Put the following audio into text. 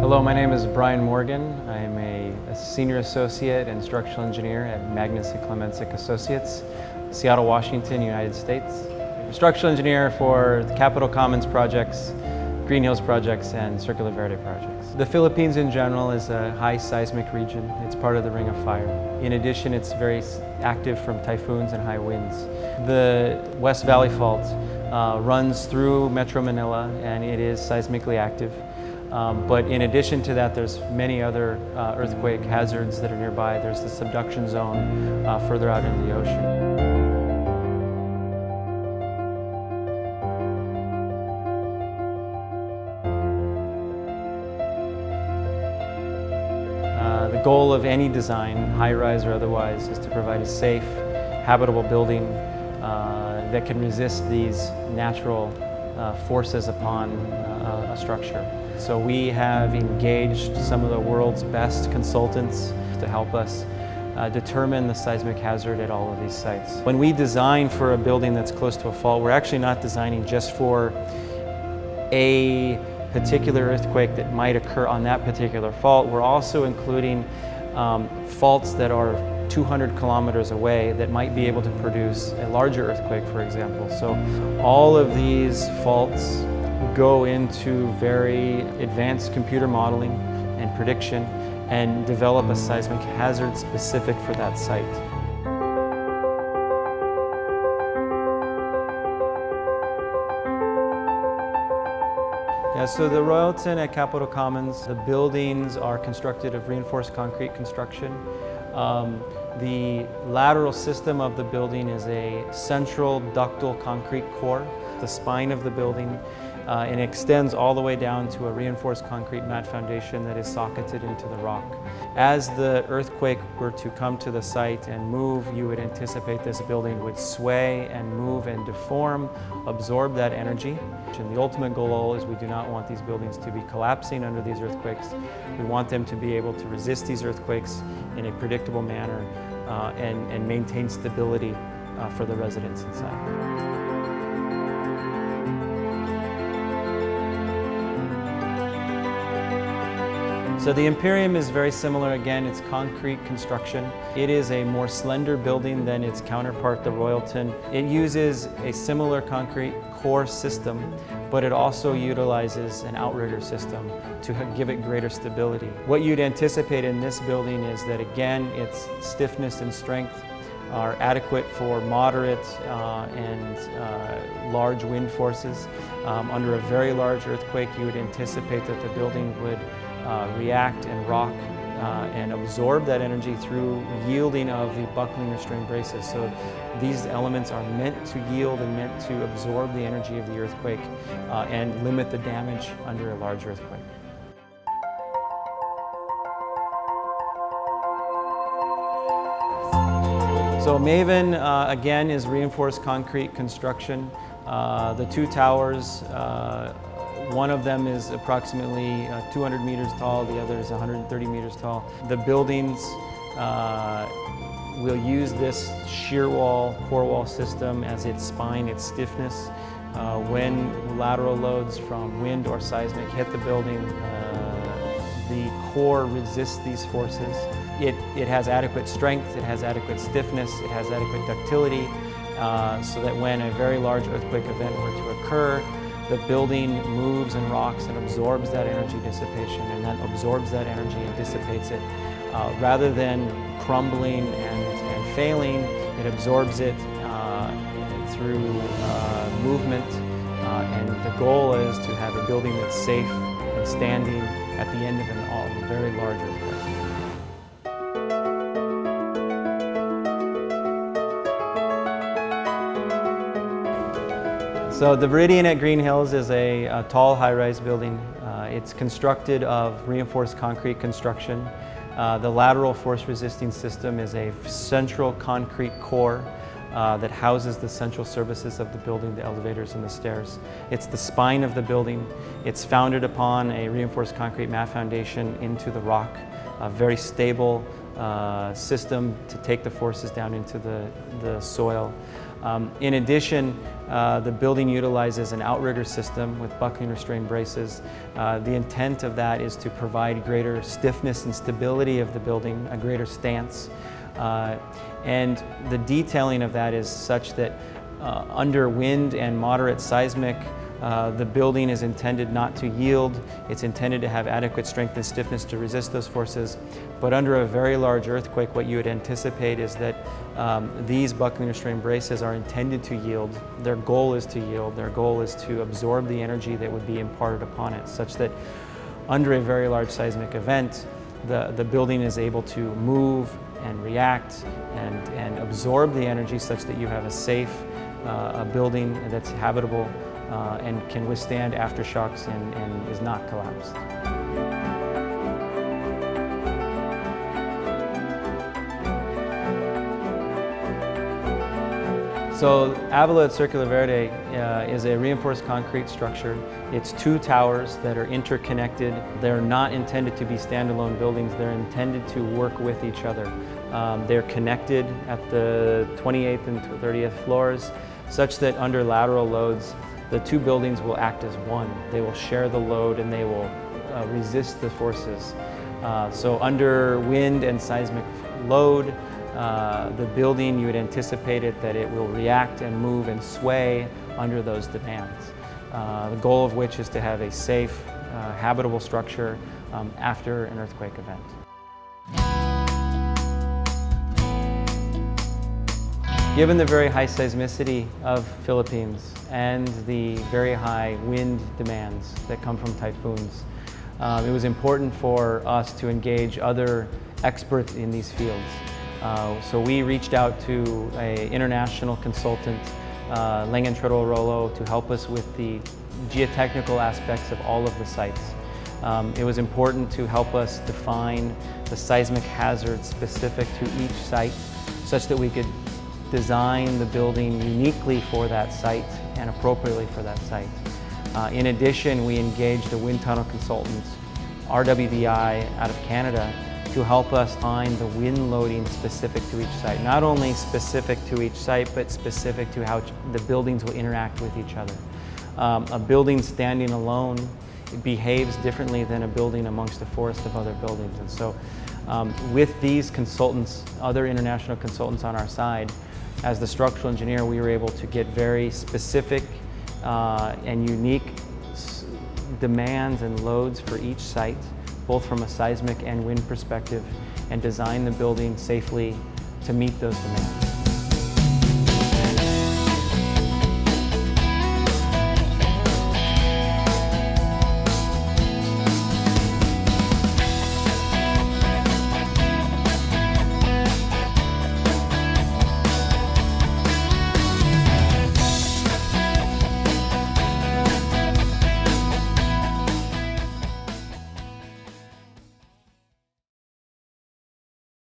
Hello, my name is Brian Morgen. I am a senior associate and structural engineer at Magnusson Klemencic Associates, Seattle, Washington, United States. I'm a structural engineer for the Capitol Commons projects, Green Hills projects, and Circular Verde projects. The Philippines in general is a high seismic region. It's part of the Ring of Fire. In addition, it's very active from typhoons and high winds. The West Valley Fault runs through Metro Manila, and it is seismically active. But in addition to that, there's many other earthquake hazards that are nearby. There's the subduction zone further out in the ocean. The goal of any design, high-rise or otherwise, is to provide a safe, habitable building that can resist these natural forces upon a structure. So we have engaged some of the world's best consultants to help us determine the seismic hazard at all of these sites. When we design for a building that's close to a fault, we're actually not designing just for a particular earthquake that might occur on that particular fault. We're also including faults that are 200 kilometers away that might be able to produce a larger earthquake, for example. So all of these faults go into very advanced computer modeling and prediction and develop a seismic hazard specific for that site. Yeah, so the Royalton at Capitol Commons, the buildings are constructed of reinforced concrete construction. The lateral system of the building is a central ductile concrete core, the spine of the building, and extends all the way down to a reinforced concrete mat foundation that is socketed into the rock. As the earthquake were to come to the site and move, you would anticipate this building would sway and move and deform, absorb that energy. And the ultimate goal is we do not want these buildings to be collapsing under these earthquakes. We want them to be able to resist these earthquakes in a predictable manner and maintain stability for the residents inside. So the Imperium is very similar. Again, it's concrete construction. It is a more slender building than its counterpart, the Royalton. It uses a similar concrete core system, but it also utilizes an outrigger system to give it greater stability. What you'd anticipate in this building is that, again, its stiffness and strength are adequate for moderate and large wind forces. Under a very large earthquake, you would anticipate that the building would react and rock and absorb that energy through yielding of the buckling restraint braces. So these elements are meant to yield and meant to absorb the energy of the earthquake and limit the damage under a large earthquake. So Maven, again, is reinforced concrete construction. The two towers, one of them is approximately 200 meters tall, the other is 130 meters tall. The buildings will use this shear wall, core wall system as its spine, its stiffness. When lateral loads from wind or seismic hit the building, the core resists these forces. It has adequate strength, it has adequate stiffness, it has adequate ductility, so that when a very large earthquake event were to occur, the building moves and rocks and absorbs that energy dissipation, and then absorbs that energy and dissipates it. Rather than crumbling and failing, it absorbs it through movement, and the goal is to have a building that's safe and standing at the end of a very large earthquake. So the Viridian at Green Hills is a tall high-rise building. It's constructed of reinforced concrete construction. The lateral force-resisting system is a central concrete core that houses the central services of the building, the elevators and the stairs. It's the spine of the building. It's founded upon a reinforced concrete mat foundation into the rock, a very stable system to take the forces down into the soil. In addition, The building utilizes an outrigger system with buckling restraint braces. The intent of that is to provide greater stiffness and stability of the building, a greater stance. And the detailing of that is such that under wind and moderate seismic, the building is intended not to yield. It's intended to have adequate strength and stiffness to resist those forces. But under a very large earthquake, what you would anticipate is that these buckling restraint braces are intended to yield. Their goal is to yield. Their goal is to absorb the energy that would be imparted upon it, such that under a very large seismic event, the building is able to move and react and absorb the energy such that you have a safe building that's habitable and can withstand aftershocks and is not collapsed. So Avila at Circular Verde is a reinforced concrete structure. It's 2 towers that are interconnected. They're not intended to be standalone buildings. They're intended to work with each other. They're connected at the 28th and 30th floors such that under lateral loads, the 2 buildings will act as one. They will share the load and they will resist the forces. So under wind and seismic load, the building, you would anticipate it that it will react and move and sway under those demands. The goal of which is to have a safe, habitable structure after an earthquake event. Given the very high seismicity of Philippines and the very high wind demands that come from typhoons, it was important for us to engage other experts in these fields. So we reached out to an international consultant, Rollo, to help us with the geotechnical aspects of all of the sites. It was important to help us define the seismic hazards specific to each site such that we could design the building uniquely for that site and appropriately for that site. In addition, we engaged a wind tunnel consultant, RWBI, out of Canada, to help us find the wind loading specific to each site. Not only specific to each site, but specific to how the buildings will interact with each other. A building standing alone, it behaves differently than a building amongst a forest of other buildings. And so with these consultants, other international consultants on our side, as the structural engineer, we were able to get very specific and unique demands and loads for each site, both from a seismic and wind perspective, and design the building safely to meet those demands.